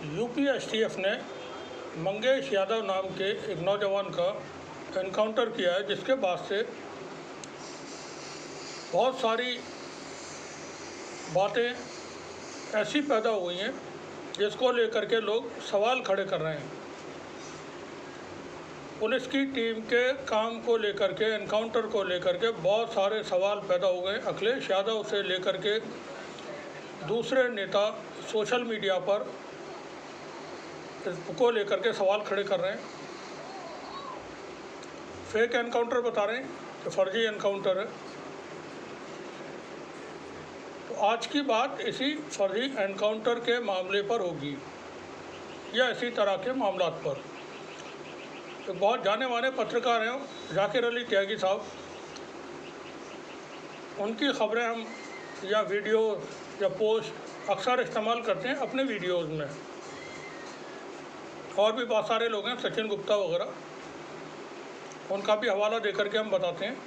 UP STF ने मंगेश यादव नाम के एक नौजवान का एनकाउंटर किया है, जिसके बाद से बहुत सारी बातें ऐसी पैदा हुई हैं जिसको लेकर के लोग सवाल खड़े कर रहे हैं। पुलिस की टीम के काम को लेकर के, एनकाउंटर को लेकर के बहुत सारे सवाल पैदा हो गए। अखिलेश यादव से लेकर के दूसरे नेता सोशल मीडिया पर को लेकर के सवाल खड़े कर रहे हैं। फेक एनकाउंटर बता रहे हैं कि फर्जी एनकाउंटर है। तो आज की बात इसी फर्जी एनकाउंटर के मामले पर होगी या इसी तरह के मामलात पर। तो बहुत जाने माने पत्रकार हैं जाकिर अली त्यागी साहब, उनकी खबरें हम या वीडियो या पोस्ट अक्सर इस्तेमाल करते हैं अपने वीडियोज़ में। और भी बहुत सारे लोग हैं, सचिन गुप्ता वगैरह, उनका भी हवाला देकर के हम बताते हैं।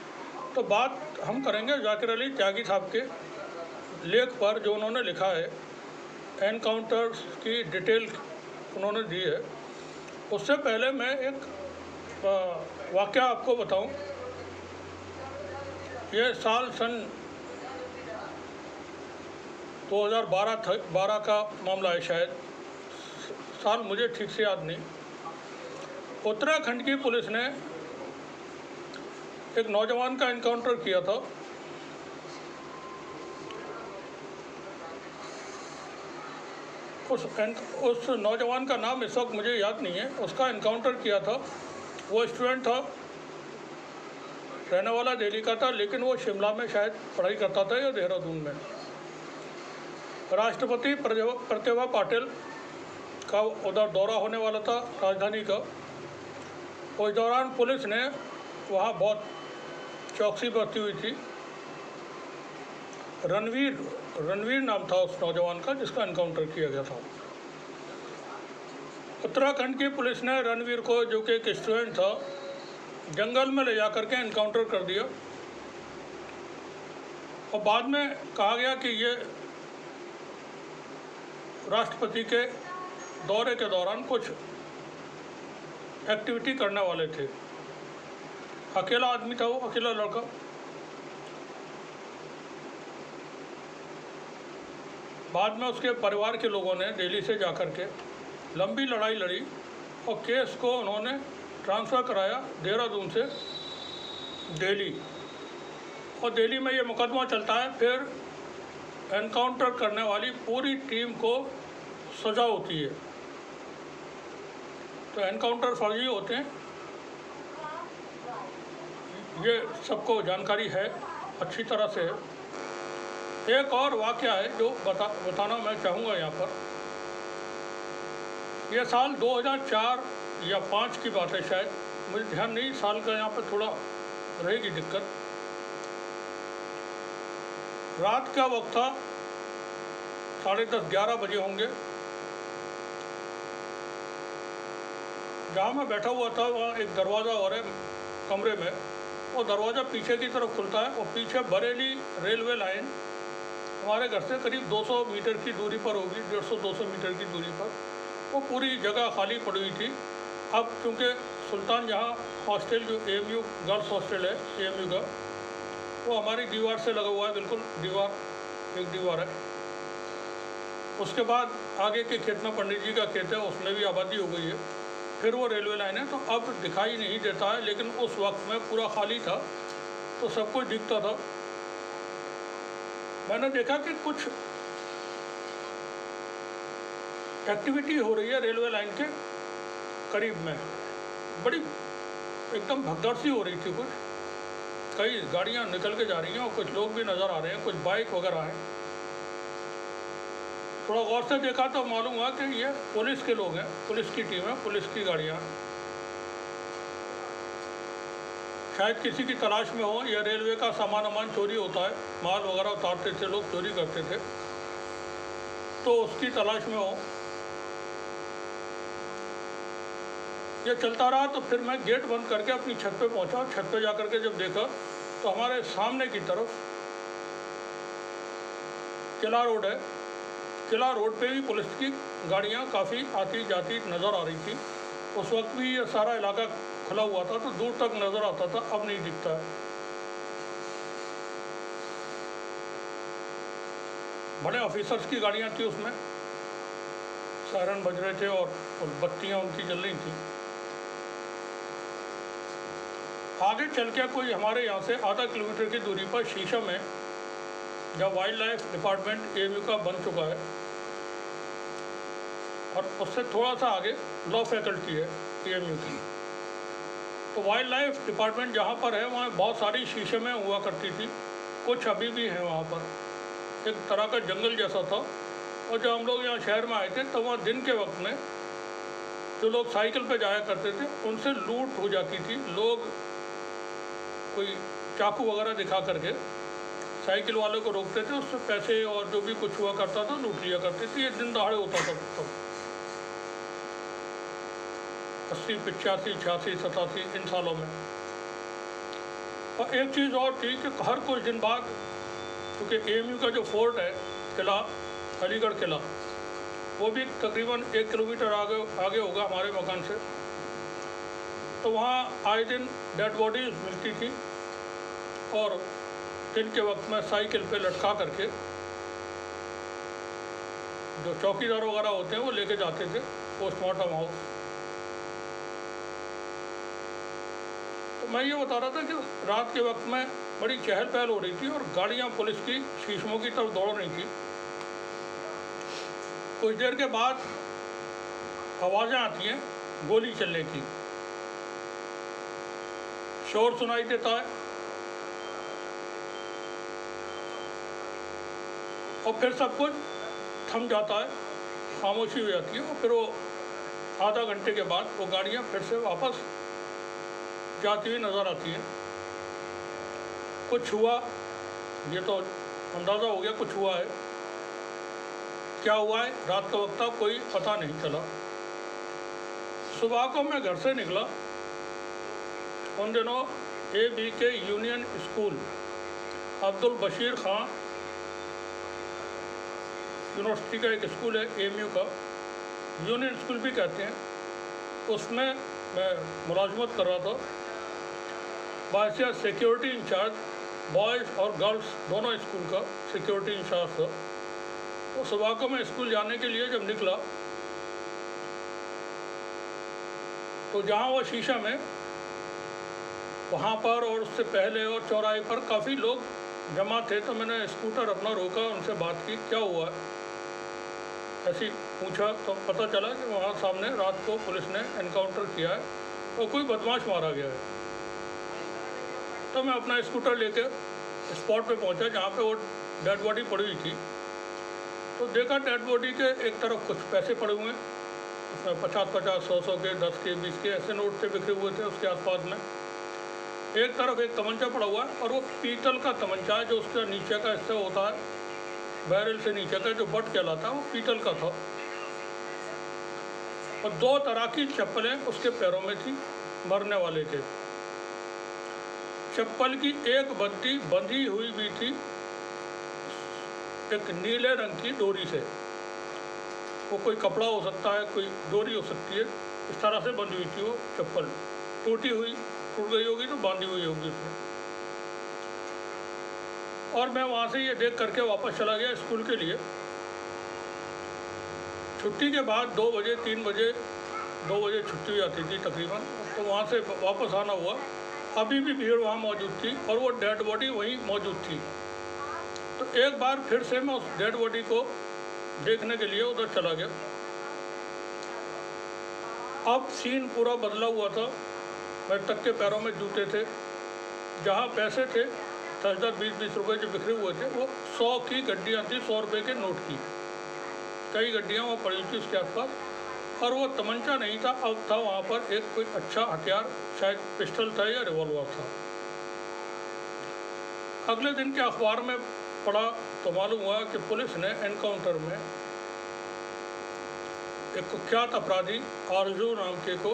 तो बात हम करेंगे जाकिर अली त्यागी साहब के लेख पर, जो उन्होंने लिखा है, एनकाउंटर की डिटेल उन्होंने दी है। उससे पहले मैं एक वाक़या आपको बताऊं। ये साल सन 2012 का मामला है, शायद साल मुझे ठीक से याद नहीं। उत्तराखंड की पुलिस ने एक नौजवान का एनकाउंटर किया था। उस नौजवान का नाम इस वक्त मुझे याद नहीं है। उसका एनकाउंटर किया था, वो स्टूडेंट था, रहने वाला दिल्ली का था, लेकिन वो शिमला में शायद पढ़ाई करता था या देहरादून में। राष्ट्रपति प्रतिभा पाटिल का उधर दौरा होने वाला था राजधानी का। उस दौरान पुलिस ने वहाँ बहुत चौकसी बरती हुई थी। रणवीर नाम था उस नौजवान का जिसका एनकाउंटर किया गया था। उत्तराखंड की पुलिस ने रणवीर को, जो कि एक स्टूडेंट था, जंगल में ले जाकर के एनकाउंटर कर दिया। और बाद में कहा गया कि ये राष्ट्रपति के दौरे के दौरान कुछ एक्टिविटी करने वाले थे। अकेला आदमी था वो, अकेला लड़का। बाद में उसके परिवार के लोगों ने दिल्ली से जाकर के लंबी लड़ाई लड़ी और केस को उन्होंने ट्रांसफ़र कराया देहरादून से दिल्ली। और दिल्ली में ये मुकदमा चलता है। फिर एनकाउंटर करने वाली पूरी टीम को सज़ा होती है। तो एनकाउंटर फर्जी होते हैं, ये सबको जानकारी है, अच्छी तरह से है। एक और वाक़या है जो बताना मैं चाहूँगा यहाँ पर। यह साल 2004 या 5 की बात है, शायद मुझे ध्यान नहीं, साल का यहाँ पर थोड़ा रहेगी दिक्कत। रात का वक्त था, 10:30-11 बजे होंगे। जहाँ मैं बैठा हुआ था वहाँ एक दरवाज़ा और है कमरे में। वो दरवाज़ा पीछे की तरफ खुलता है और पीछे बरेली रेलवे लाइन हमारे घर से करीब 200 मीटर की दूरी पर होगी, 150-200 मीटर की दूरी पर। वो पूरी जगह खाली पड़ी हुई थी। अब चूँकि सुल्तान जहाँ हॉस्टल, जो AMU गर्ल्स हॉस्टल है AMU का, वो हमारी दीवार से लगा हुआ है, बिल्कुल एक दीवार है। उसके बाद आगे के खेत में पंडित जी का खेत है, उसमें भी आबादी हो गई है। फिर वो रेलवे लाइन है, तो अब दिखाई नहीं देता है, लेकिन उस वक्त में पूरा खाली था तो सब कुछ दिखता था। मैंने देखा कि कुछ एक्टिविटी हो रही है रेलवे लाइन के करीब में, बड़ी एकदम भगदड़ सी हो रही थी। कुछ कई गाड़ियां निकल के जा रही हैं और कुछ लोग भी नज़र आ रहे हैं, कुछ बाइक वगैरह हैं। थोड़ा गौर से देखा तो मालूम हुआ कि ये पुलिस के लोग हैं, पुलिस की टीम है, पुलिस की गाड़ियाँ। शायद किसी की तलाश में हो, या रेलवे का सामान चोरी होता है, माल वगैरह उतारते थे लोग, चोरी करते थे, तो उसकी तलाश में हो। ये चलता रहा तो फिर मैं गेट बंद करके अपनी छत पे पहुंचा। छत पे जाकर के जब देखा तो हमारे सामने की तरफ किला रोड है, किला रोड पे भी पुलिस की गाड़ियाँ काफ़ी आती जाती नज़र आ रही थी। उस वक्त भी ये सारा इलाका खुला हुआ था तो दूर तक नज़र आता था, अब नहीं दिखता है। बड़े ऑफिसर्स की गाड़ियाँ थी उसमें, सायरन बज रहे थे और बत्तियाँ उनकी जल रही थी। आगे चल के कोई हमारे यहाँ से आधा किलोमीटर की दूरी पर शीशम में, जब वाइल्ड लाइफ डिपार्टमेंट एएमयू का बन चुका है और उससे थोड़ा सा आगे लॉ फैकल्टी है एएमयू की, तो वाइल्ड लाइफ डिपार्टमेंट जहाँ पर है वहाँ बहुत सारी शीशमें हुआ करती थी, कुछ अभी भी हैं वहाँ पर। एक तरह का जंगल जैसा था। और जब हम लोग यहाँ शहर में आए थे तो वहाँ दिन के वक्त में जो लोग साइकिल पे जाया करते थे उनसे लूट हो जाती थी। लोग कोई चाकू वगैरह दिखा करके साइकिल वाले को रोकते थे, उससे पैसे और जो भी कुछ हुआ करता था लूट लिया करते थे। ये दिन दहाड़े होता था तो 80, 85, 86, 87 इन सालों में। और एक चीज़ और थी कि हर कुछ दिन बाद, क्योंकि एएमयू का जो फोर्ट है किला, अलीगढ़ किला, वो भी तकरीबन 1 किलोमीटर आगे होगा हमारे मकान से, तो वहाँ आए दिन डेड बॉडीज मिलती थी और दिन के वक्त में साइकिल पे लटका करके जो चौकीदार वगैरह होते हैं वो लेके जाते थे पोस्टमार्टम हाउस। तो मैं ये बता रहा था कि रात के वक्त में बड़ी चहल पहल हो रही थी और गाड़ियाँ पुलिस की शीशमों की तरफ दौड़ रही थी। कुछ देर के बाद आवाज़ें आती हैं गोली चलने की, शोर सुनाई देता है और फिर सब कुछ थम जाता है, खामोशी हो जाती है। और फिर वो आधा घंटे के बाद वो गाड़ियाँ फिर से वापस जाती हुई नज़र आती हैं। कुछ हुआ, ये तो अंदाज़ा हो गया कुछ हुआ है। क्या हुआ है रात का वक्त था, कोई पता नहीं चला। सुबह को मैं घर से निकला, उन दिनों ABK union school, Abdul Bashir Khan university का एक स्कूल है एएमयू का, यूनियन स्कूल भी कहते हैं, उसमें मैं मुलाजमत कर रहा था। बासिया सिक्योरिटी इंचार्ज, बॉयज़ और गर्ल्स दोनों स्कूल का सिक्योरिटी इंचार्ज था। तो सुबह को मैं स्कूल जाने के लिए जब निकला तो जहाँ वो शीशम है वहाँ पर और उससे पहले और चौराहे पर काफ़ी लोग जमा थे। तो मैंने स्कूटर अपना रोका, उनसे बात की, क्या हुआ है, ऐसी पूछा। तो पता चला कि वहाँ सामने रात को पुलिस ने एनकाउंटर किया है और कोई बदमाश मारा गया है। तो मैं अपना स्कूटर लेके स्पॉट पे पहुँचा जहाँ पे वो डेड बॉडी पड़ी हुई थी। तो देखा डेड बॉडी के एक तरफ कुछ पैसे पड़े हुए हैं, उसमें 50-50, 100-100 के, 10 के, 20 के ऐसे नोट से बिखरे हुए थे उसके आसपास में। एक तरफ एक तमंचा पड़ा हुआ है और वो पीतल का तमंचा है, जो उसका नीचे का हिस्सा होता है, बैरल से नीचे का जो बट कहलाता है, वो पीतल का था। और 2 तरह की चप्पलें उसके पैरों में थी, मरने वाले के। चप्पल की एक बत्ती बंधी हुई भी थी एक नीले रंग की डोरी से। वो कोई कपड़ा हो सकता है, कोई डोरी हो सकती है, इस तरह से बंधी हुई थी वो चप्पल। टूट गई होगी तो बांधी हुई होगी उसमें। और मैं वहाँ से ये देख करके वापस चला गया स्कूल के लिए। छुट्टी के बाद 2 बजे 3 बजे 2 बजे छुट्टी हो जाती थी तकरीबन, तो वहाँ से वापस आना हुआ। अभी भी भीड़ वहाँ मौजूद थी और वो डेड बॉडी वहीं मौजूद थी। तो एक बार फिर से मैं उस डेड बॉडी को देखने के लिए उधर चला गया। अब सीन पूरा बदला हुआ था। मेरे तक के पैरों में जूते थे, जहाँ पैसे थे 10-10, 20-20 रुपये जो बिखरे हुए थे, वो 100 की गड्डियाँ थी, 100 रुपये के नोट की कई गड्डियाँ वहाँ पड़ी थी उसके आसपास। और वो तमंचा नहीं था, अब था वहाँ पर एक कोई अच्छा हथियार, शायद पिस्टल था या रिवॉल्वर था। अगले दिन के अखबार में पढ़ा तो मालूम हुआ कि पुलिस ने एनकाउंटर में एक कुख्यात अपराधी आरजू नाम के को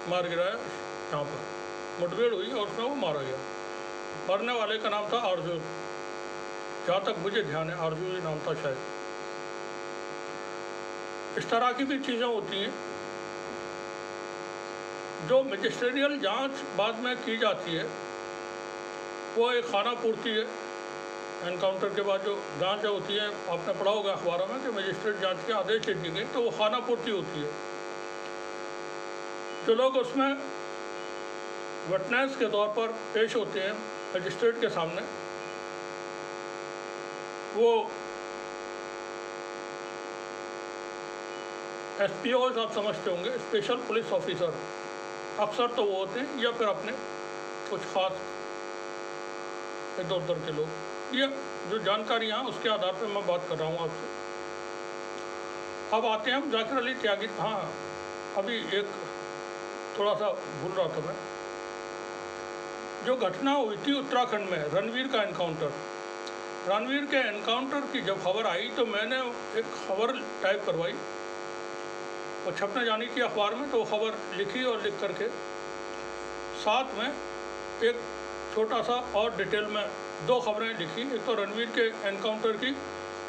मार गिराया। यहाँ पर मुठभेड़ हुई और उसमें वो मारा गया। मरने वाले का नाम था आरजू, जहाँ तक मुझे ध्यान है आरजू ही नाम था शायद। इस तरह की भी चीज़ें होती हैं जो मजिस्ट्रियल जांच बाद में की जाती है। वो एक खाना पूर्ति है। एनकाउंटर के बाद जो जांच होती है, आपने पढ़ा होगा अखबारों में कि मजिस्ट्रेट जांच के आदेश दे दी गई, तो वो खाना पूर्ति होती है। जो लोग उसमें विटनेस के तौर पर पेश होते हैं मजिस्ट्रेट के सामने, वो SPOs आप समझते होंगे, स्पेशल पुलिस ऑफिसर, अक्सर तो वो होते हैं, या फिर अपने कुछ खास इधर उधर के लोग। ये जो जानकारियाँ उसके आधार पर मैं बात कर रहा हूँ आपसे। अब आते हैं हम जाकिर अली त्यागी। हाँ, अभी एक थोड़ा सा भूल रहा था मैं। जो घटना हुई थी उत्तराखंड में, रणवीर का एनकाउंटर, रणवीर के एनकाउंटर की जब खबर आई तो मैंने एक खबर टाइप करवाई और छपने जानी थी अखबार में, तो वो खबर लिखी और लिख करके साथ में एक छोटा सा और डिटेल में 2 खबरें लिखी। एक तो रणवीर के एनकाउंटर की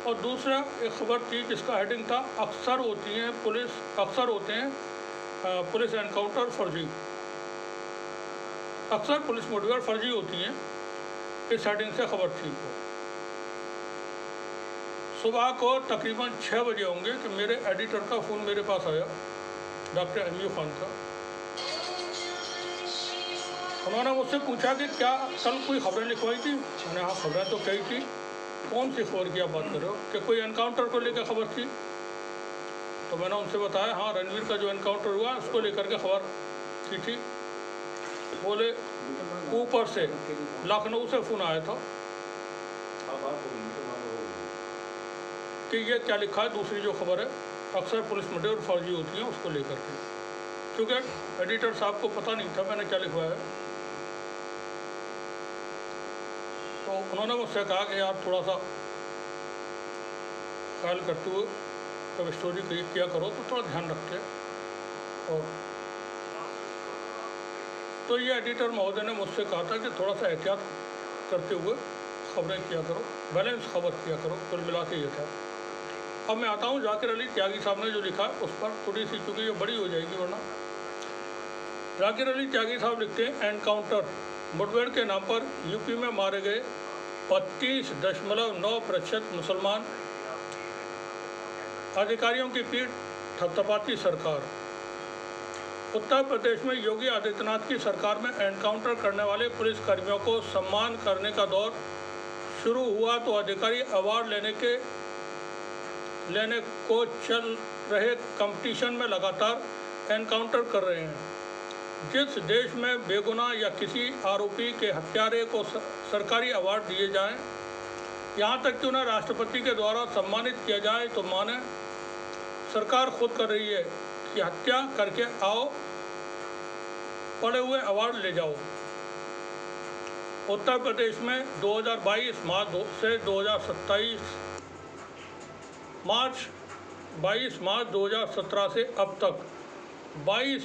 और दूसरा एक खबर थी जिसका हेडिंग था अक्सर होते हैं पुलिस एनकाउंटर फर्जी, अक्सर पुलिस मुठभेड़ फर्जी होती हैं। इस हेडिंग से खबर थी। सुबह को तकरीबन 6 बजे होंगे कि मेरे एडिटर का फ़ोन मेरे पास आया, डॉक्टर MU खान का। उन्होंने मुझसे पूछा कि क्या कल कोई खबरें लिखवाई थी। मैंने हाँ, खबरें तो कही थी। कौन सी खबर की आप बात कर रहे हो? कि कोई एनकाउंटर को लेकर खबर थी। तो मैंने उनसे बताया हाँ, रणवीर का जो एनकाउंटर हुआ उसको लेकर के खबर की थी। बोले ऊपर से लखनऊ से फ़ोन आया था कि ये क्या लिखा है, दूसरी जो खबर है अक्सर पुलिस मुठभेड़ फर्जी होती है, उसको लेकर के। क्योंकि एडिटर साहब को पता नहीं था मैंने क्या लिखवाया है, तो उन्होंने मुझसे कहा कि यार थोड़ा सा ख्याल करते हुए जब स्टोरी किया करो तो थोड़ा ध्यान रखते। और तो ये एडिटर महोदय ने मुझसे कहा था कि थोड़ा सा एहतियात करते हुए खबरें किया करो, बैलेंस खबर किया करो। कुल मिला के ये था। अब मैं आता हूँ जाकिर अली त्यागी साहब ने जो लिखा उस पर थोड़ी सी, क्योंकि ये बड़ी हो जाएगी वरना। जाकिर अली त्यागी साहब लिखते हैं एनकाउंटर मुठभेड़ के नाम पर यूपी में मारे गए 25.9% मुसलमान, अधिकारियों की पीठ थपथपाती सरकार। उत्तर प्रदेश में योगी आदित्यनाथ की सरकार में एनकाउंटर करने वाले पुलिस कर्मियों को सम्मान करने का दौर शुरू हुआ तो अधिकारी अवार्ड लेने को चल रहे कंपटीशन में लगातार एनकाउंटर कर रहे हैं। जिस देश में बेगुनाह या किसी आरोपी के हत्यारे को सरकारी अवार्ड दिए जाएं, यहाँ तक कि उन्हें राष्ट्रपति के द्वारा सम्मानित किया जाए, तो माने सरकार खुद कर रही है कि हत्या करके आओ, पड़े हुए अवार्ड ले जाओ। उत्तर प्रदेश में 2022 मार्च से 22 मार्च 2017 से अब तक 22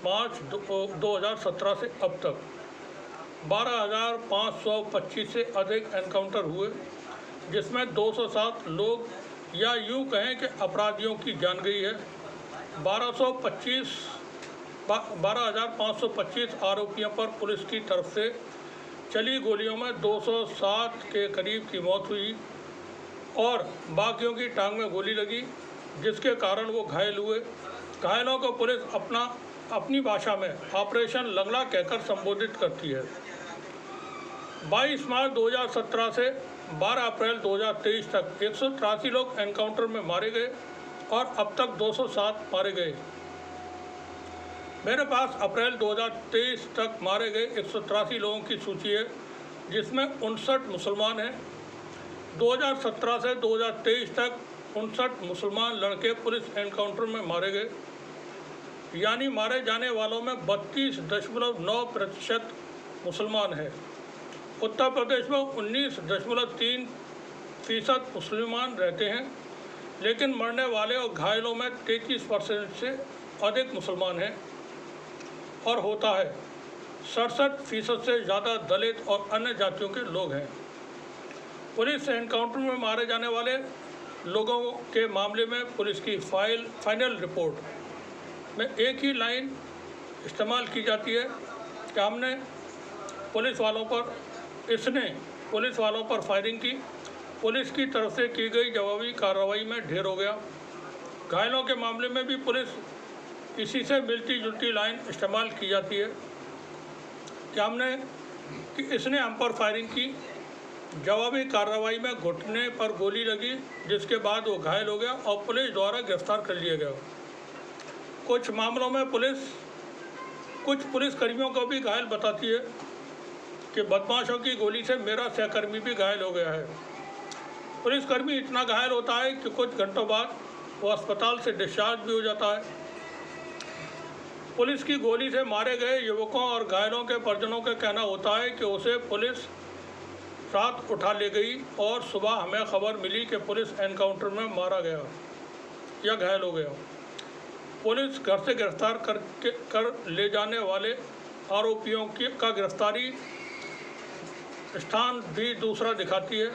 मार्च 2017 से अब तक 12,525 से अधिक एनकाउंटर हुए, जिसमें 207 लोग या यूँ कहें कि अपराधियों की जान गई है। 12,525 आरोपियों पर पुलिस की तरफ से चली गोलियों में 207 के करीब की मौत हुई और बाकियों की टांग में गोली लगी, जिसके कारण वो घायल हुए। घायलों को पुलिस अपनी भाषा में ऑपरेशन लंगड़ा कहकर संबोधित करती है। 22 मार्च 2017 से 12 अप्रैल 2023 तक 183 लोग एनकाउंटर में मारे गए और अब तक 207 मारे गए। मेरे पास अप्रैल 2023 तक मारे गए 183 लोगों की सूची है, जिसमें 59 मुसलमान हैं। 2017 से 2023 तक 59 मुसलमान लड़के पुलिस एनकाउंटर में मारे गए, यानी मारे जाने वालों में 32.9% मुसलमान हैं। उत्तर प्रदेश में 19.3% मुसलमान रहते हैं, लेकिन मरने वाले और घायलों में 33% से अधिक मुसलमान हैं और होता है 67% से ज़्यादा दलित और अन्य जातियों के लोग हैं। पुलिस एनकाउंटर में मारे जाने वाले लोगों के मामले में पुलिस की फाइनल रिपोर्ट में एक ही लाइन इस्तेमाल की जाती है कि हमने पुलिस वालों पर फायरिंग की, पुलिस की तरफ से की गई जवाबी कार्रवाई में ढेर हो गया। घायलों के मामले में भी पुलिस इसी से मिलती जुलती लाइन इस्तेमाल की जाती है कि इसने हम पर फायरिंग की, जवाबी कार्रवाई में घुटने पर गोली लगी, जिसके बाद वो घायल हो गया और पुलिस द्वारा गिरफ्तार कर लिया गया। कुछ मामलों में कुछ पुलिसकर्मियों को भी घायल बताती है कि बदमाशों की गोली से मेरा सहकर्मी भी घायल हो गया है। पुलिसकर्मी इतना घायल होता है कि कुछ घंटों बाद वो अस्पताल से डिस्चार्ज भी हो जाता है। पुलिस की गोली से मारे गए युवकों और घायलों के परिजनों का कहना होता है कि उसे पुलिस रात उठा ले गई और सुबह हमें खबर मिली कि पुलिस एनकाउंटर में मारा गया या घायल हो गया। पुलिस घर से गिरफ्तार कर ले जाने वाले आरोपियों का गिरफ्तारी स्थान भी दूसरा दिखाती है।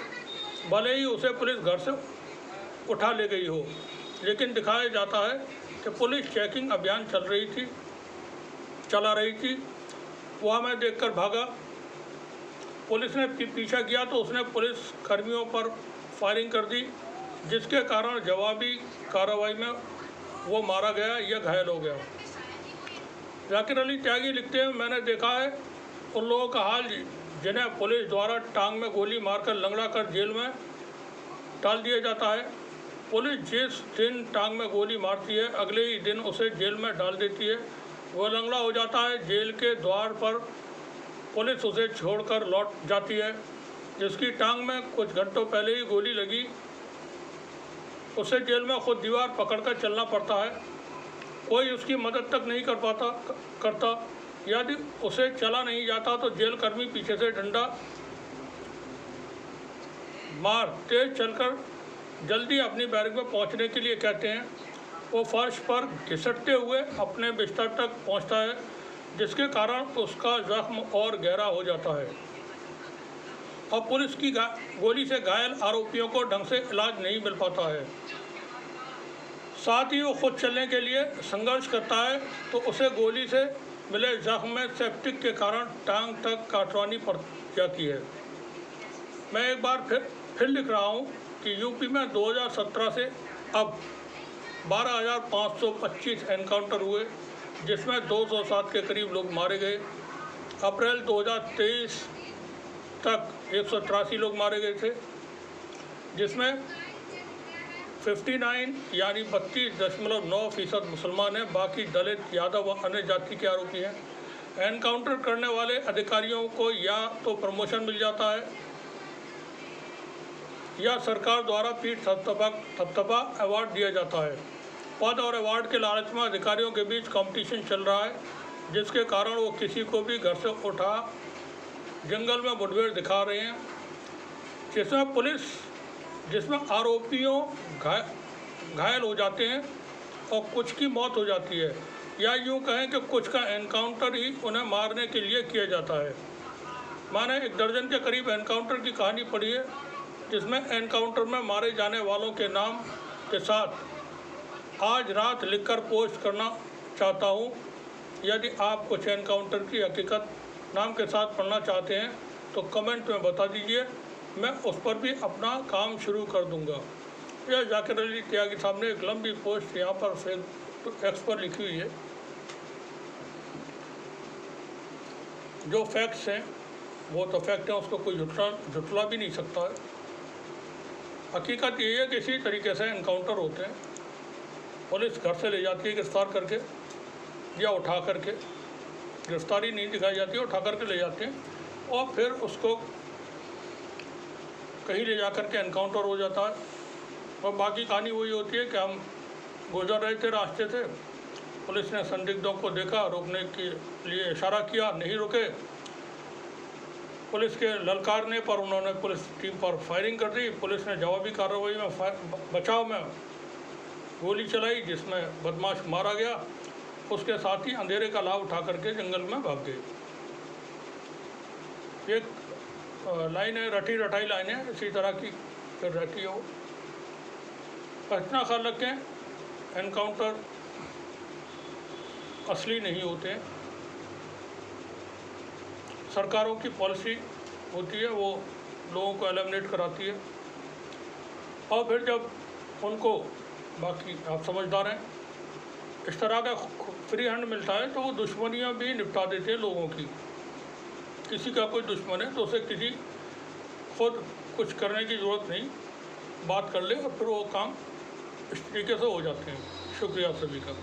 भले ही उसे पुलिस घर से उठा ले गई हो, लेकिन दिखाया जाता है कि पुलिस चेकिंग अभियान चला रही थी। वो हमें देखकर भागा। पुलिस ने पीछा किया तो उसने पुलिस कर्मियों पर फायरिंग कर दी, जिसके कारण जवाबी कार्रवाई में वो मारा गया या घायल हो गया। जाकिर अली त्यागी लिखते हैं, मैंने देखा है उन लोगों का हाल जिन्हें पुलिस द्वारा टांग में गोली मारकर लंगड़ा कर जेल में डाल दिया जाता है। पुलिस जिस दिन टांग में गोली मारती है, अगले ही दिन उसे जेल में डाल देती है। वो लंगड़ा हो जाता है। जेल के द्वार पर पुलिस उसे छोड़कर लौट जाती है। जिसकी टांग में कुछ घंटों पहले ही गोली लगी, उसे जेल में खुद दीवार पकड़कर चलना पड़ता है। कोई उसकी मदद तक नहीं करता। यदि उसे चला नहीं जाता तो जेल कर्मी पीछे से डंडा मार तेज चलकर जल्दी अपनी बैरक में पहुंचने के लिए कहते हैं। वो फर्श पर घिसटते हुए अपने बिस्तर तक पहुंचता है, जिसके कारण उसका जख्म और गहरा हो जाता है और पुलिस की गोली से घायल आरोपियों को ढंग से इलाज नहीं मिल पाता है। साथ ही वो खुद चलने के लिए संघर्ष करता है तो उसे गोली से मिले जख्म में सेप्टिक के कारण टांग तक काटवानी पड़ जाती है। मैं एक बार फिर लिख रहा हूँ कि यूपी में 2017 से अब 12,525 एनकाउंटर हुए, जिसमें 207 के करीब लोग मारे गए। अप्रैल 2023 तक 183 लोग मारे गए थे, जिसमें 59 यानी 32.9% मुसलमान हैं। बाकी दलित, यादव व अन्य जाति के आरोपी हैं। एनकाउंटर करने वाले अधिकारियों को या तो प्रमोशन मिल जाता है या सरकार द्वारा पीठ थपथपा अवार्ड दिया जाता है। पद और अवार्ड के लालच में अधिकारियों के बीच कंपटीशन चल रहा है, जिसके कारण वो किसी को भी घर से उठा जंगल में मुठभेड़ दिखा रहे हैं, जिसमें आरोपियों घायल हो जाते हैं और कुछ की मौत हो जाती है, या यूँ कहें कि कुछ का एनकाउंटर ही उन्हें मारने के लिए किया जाता है। मैंने 1 दर्जन के करीब एनकाउंटर की कहानी पढ़ी है, जिसमें एनकाउंटर में मारे जाने वालों के नाम के साथ आज रात लिखकर पोस्ट करना चाहता हूँ। यदि आप कुछ एनकाउंटर की हकीकत नाम के साथ पढ़ना चाहते हैं तो कमेंट में बता दीजिए, मैं उस पर भी अपना काम शुरू कर दूंगा। यह जाकिर अली त्यागी साहब ने एक लंबी पोस्ट यहाँ पर फेसबुक एक्स पर लिखी हुई है। जो फैक्ट्स हैं वो तो फैक्ट हैं, उसको कोई झुटला भी नहीं सकता है। हकीकत ये है कि इसी तरीके से एनकाउंटर होते हैं। पुलिस घर से ले जाती है गिरफ्तार करके या उठा करके, गिरफ्तारी नहीं दिखाई जाती है, उठा करके ले जाते हैं और फिर उसको कहीं ले जा कर के एनकाउंटर हो जाता है। और बाकी कहानी वही होती है कि हम गुजर रहे थे रास्ते से, पुलिस ने संदिग्धों को देखा, रोकने के लिए इशारा किया, नहीं रुके। पुलिस के ललकारने पर उन्होंने पुलिस टीम पर फायरिंग कर दी। पुलिस ने जवाबी कार्रवाई में बचाव में गोली चलाई, जिसमें बदमाश मारा गया। उसके साथ ही अंधेरे का लाभ उठा करके जंगल में भाग गए। एक लाइन है, रटी रटाई लाइन है, इसी तरह की फिर रहती हो। पर इतना ख्याल रखें, एनकाउंटर असली नहीं होते हैं। सरकारों की पॉलिसी होती है, वो लोगों को एलिमिनेट कराती है, और फिर जब उनको, बाकी आप समझदार हैं, इस तरह का फ्री हैंड मिलता है तो वो दुश्मनियाँ भी निपटा देते हैं लोगों की। किसी का कोई दुश्मन है तो उसे किसी खुद कुछ करने की ज़रूरत नहीं, बात कर ले और फिर वो काम इस तरीके से हो जाते हैं। शुक्रिया सभी का।